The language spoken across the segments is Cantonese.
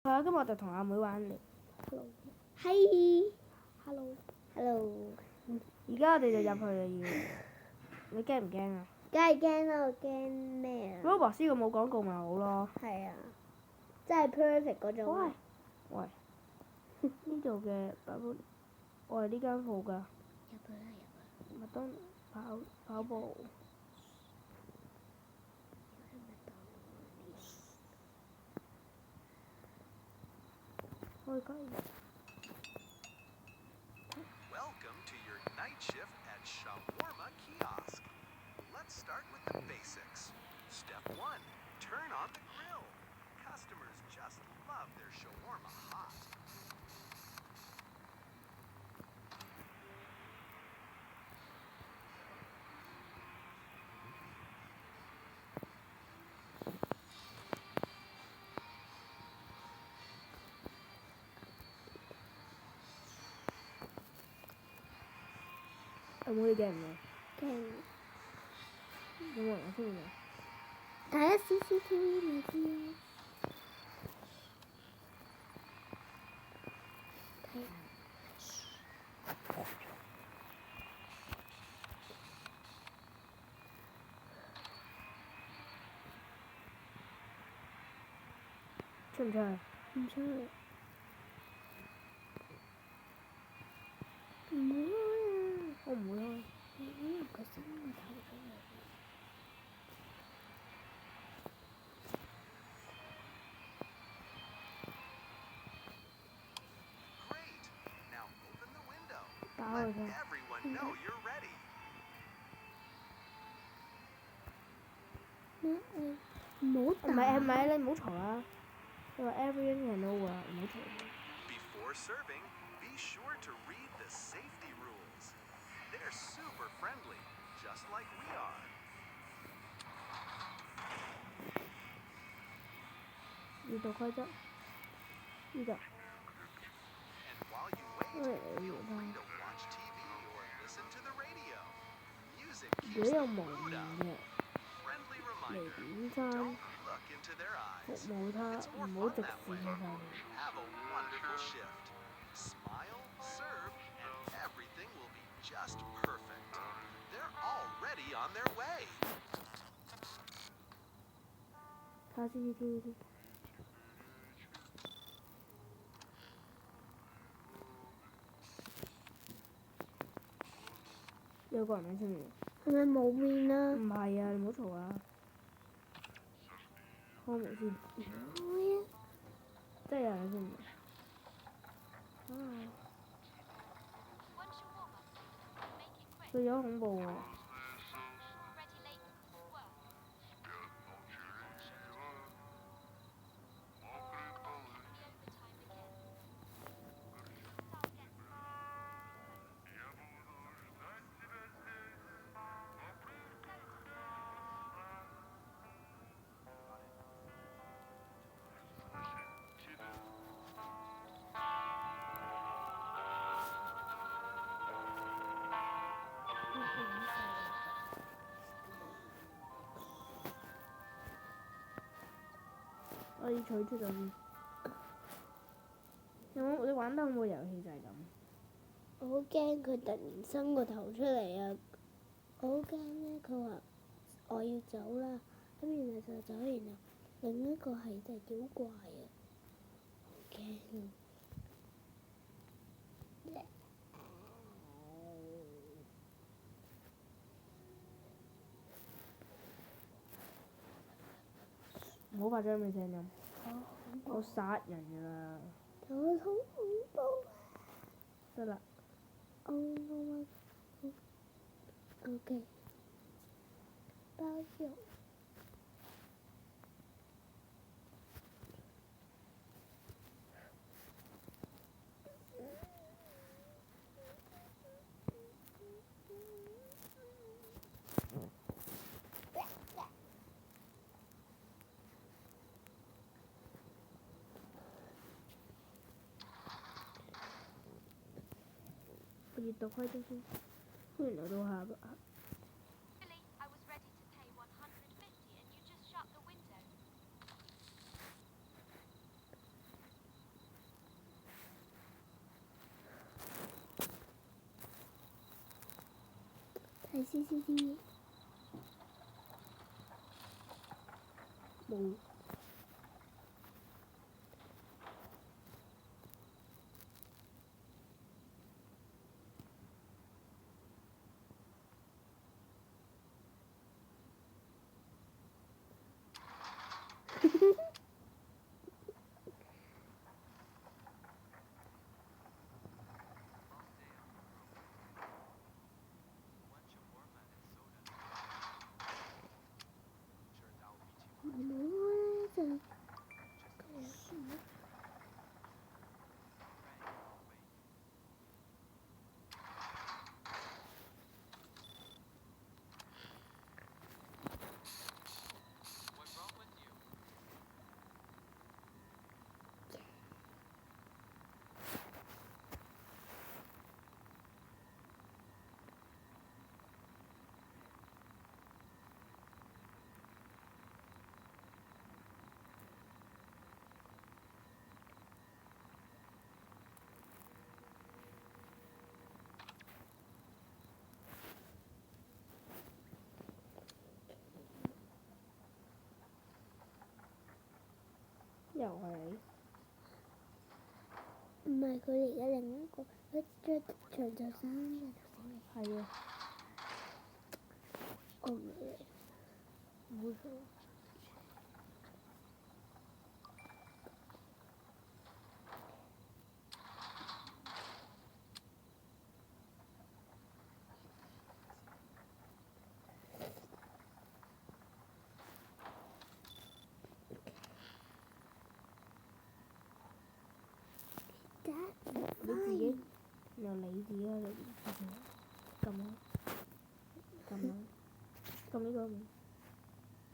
今日我就同阿妹玩嚟。Hello，係。Hello。而家我哋就入去啦要。你驚唔驚啊？梗係驚啦！我驚咩啊？ Roblox 呢個冇廣告咪好咯。係啊，真係 perfect 嗰種。喂，呢度嘅我係呢間鋪㗎。入去啦！麥當跑步。開機。Welcome to your night shift at Shawarma Kiosk. Let's start with the basics. Step 1. Turn on the grill. Customers just love their shawarma hot.有冇啲驚唔驚？驚。有冇人先㗎？睇下 CCTV 咪知咯。睇下。出唔出去？唔出去。唔會開啊！我唔會開。可能佢伸個頭出嚟。Great. Now open the window. 打 Let 開佢。everyone know you're ready. 咩？唔好打。唔係，你唔好嘈啦。佢話 everyone can know 啊，唔好嘈。Before serving, be sure to read the safety rules. They're super friendly, just like we are. 呢度規則。呢度。And while you wait, feel free to watch TV or listen to the radio. Music 如 keeps 果有 the 蒙 mood up. 嘅 Friendly 嚟 reminder, 點餐 don't look into their 服 eyes. 務他， It's more 唔好 fun 直 that 視 way. 佢塊面。 Have a wonderful shift. Smile, serve, and everything will be just perfect. They're already on their way. 睇下 CCTV 先。有個人喺出面。係咪冇面啊？唔係啊，你唔好嘈啊！開門先。開啊！真係有人喺出面。佢有恐怖喎。我要取出咗先。你玩得恐怖遊戲就係咁。我好驚佢突然伸個頭出嚟啊！我好驚咧，佢話我要走啦，咁然後就走，然後另一個係隻妖怪啊！好驚。唔好發出咁嘅聲音。我殺人㗎啦！好恐怖啊！得啦。OK。包肉。我閱讀規則先。原來到下。睇 CCTV。冇。又係你。唔係佢而家另一個，佢着長袖衫嘅頭嚟。係啊。我唔理。冇錯。你自己由你自己去撳啦，撳啦，撳呢個。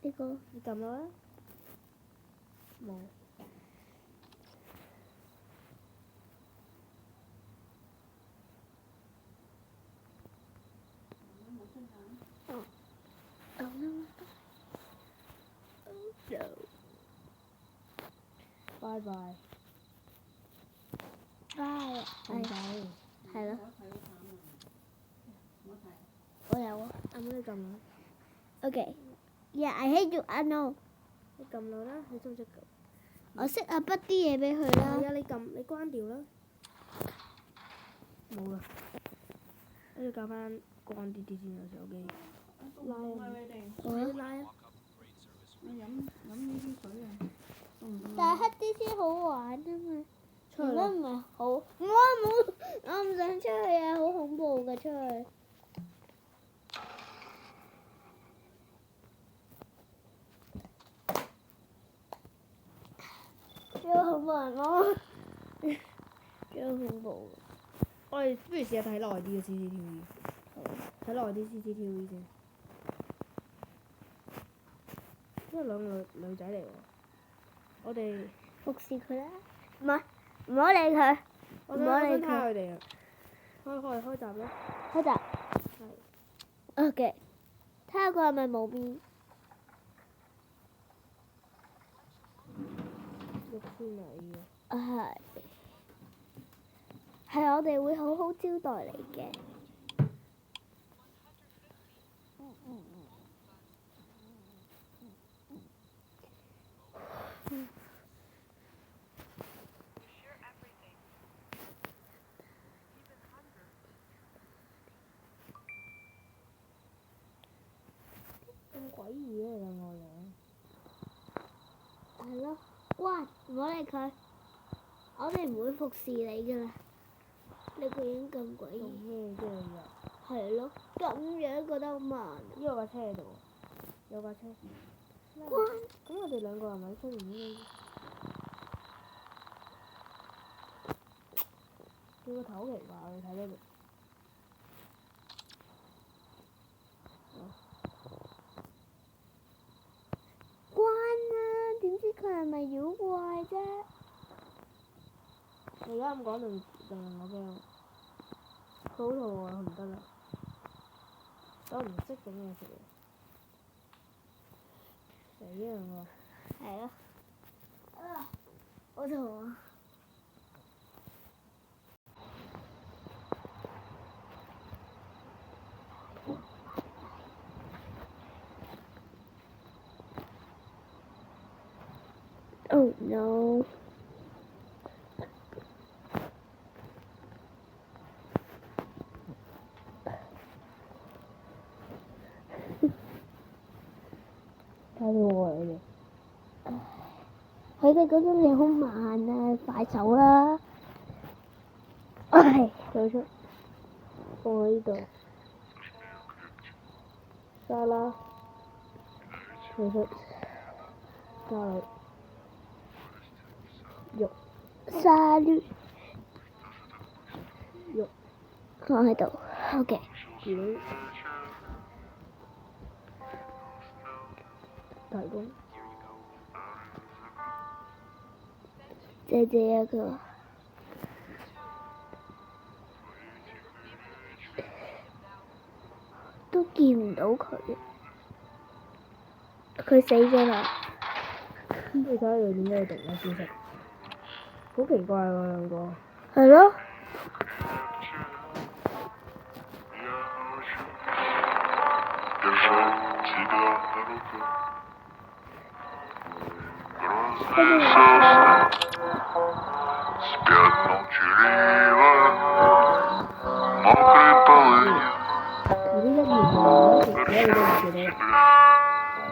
呢個你撳啦。冇。拜拜。拜。係。係咯。我有啊。阿妹你撳啦。Okay. Yeah, I hate you. I know. 你撳落啦，你識唔識撳？我識啊，筆啲嘢俾佢啦。係啊，你撳，你關掉啦。冇啦。跟住校翻乾啲啲先啊，手機。拉啊！你拉啊！我飲呢啲水啊，但係黑啲先好玩啊嘛。出去啦。唔係好，我唔想出去啊，好恐怖㗎出去。超恐怖咯！超恐怖。我哋不如試下睇耐啲嘅 CCTV。睇耐啲 CCTV 先。因為兩個女仔嚟喎。我哋服侍佢啦。唔係，唔好理佢。我想睇下佢哋啊。開閘啦。開閘。係。OK。睇下佢係咪冇面。6000啊要。係。係我哋會好好招待你嘅。咁詭異嘅兩個樣。係咯，乖，唔好理佢。我哋唔會服侍你㗎啦。你個樣咁詭異。咩啫你啊？係咯，咁樣覺得好慢。呢個架車喺度喎，有架車。乖。咁我哋兩個係咪出現呢？佢個頭奇怪，你睇呢度。關啦！點知佢係咪妖怪啫？你而家咁講仲我驚。佢好肚餓啊，唔得啦。我唔識整嘢食喎。死啊我！係咯。好肚餓。Oh no！睇到我你哋。佢哋嗰種嘢好慢啊，快手啦！唉，退出。放喺呢度。沙拉。退出。沙律。肉。沙律。肉。放喺度。OK。卷。提供。姐姐一個。都見唔到佢，佢死咗啦。你睇下佢點解要突然間消失？好奇怪喎兩個。係咯。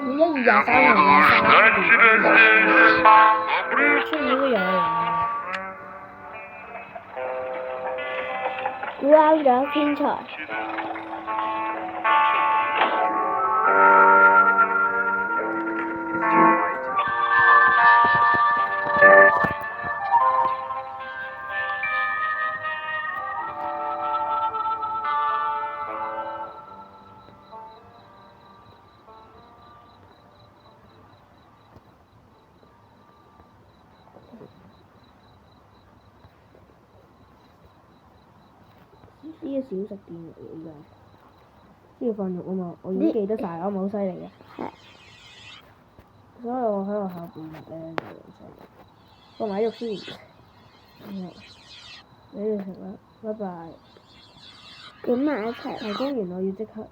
1月23日23出面應該有人啊。估啱咗天才。呢個小食店嚟嘅依家，呢個放肉啊嘛，我已經記得晒，我咪好犀利嘅。所以我喺學校背默咧就好犀利。放埋肉先，你哋食啦，拜拜。點埋一齊？提供完我要即刻。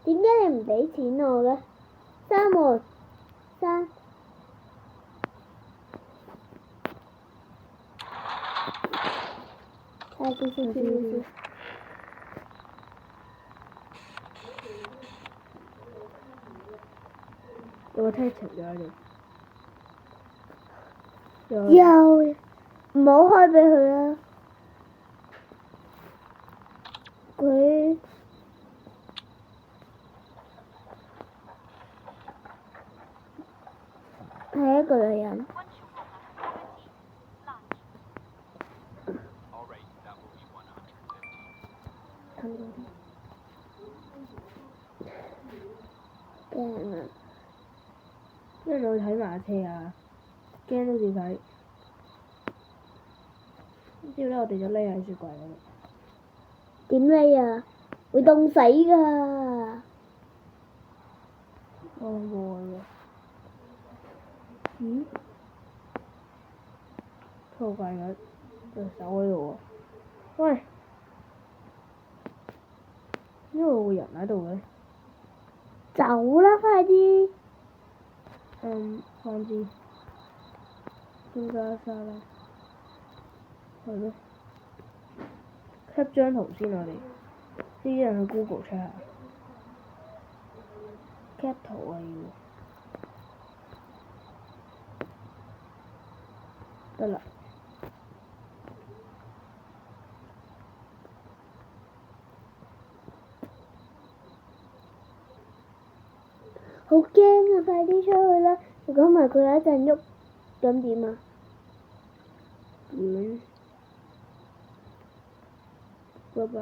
點解你唔俾錢我嘅？閂門，閂。先。有個 text 咗你。又唔好開俾佢啦。佢係一個女人。驚啊！因為我睇馬車啊，驚都照睇。之後咧，我哋就匿喺雪櫃嗰度。點匿啊？會凍死㗎！我諗過喎。咦？拖櫃嘅隻手喺度喎。喂！點解會有人喺度嘅？走啦！快啲！放置。添加沙拉。係咯。cap 張圖先我哋，啲人去 Google check 下。cap 圖啊要。得啦。好驚啊！快啲出去啦！如果唔係佢一陣喐，咁點啊？拜拜。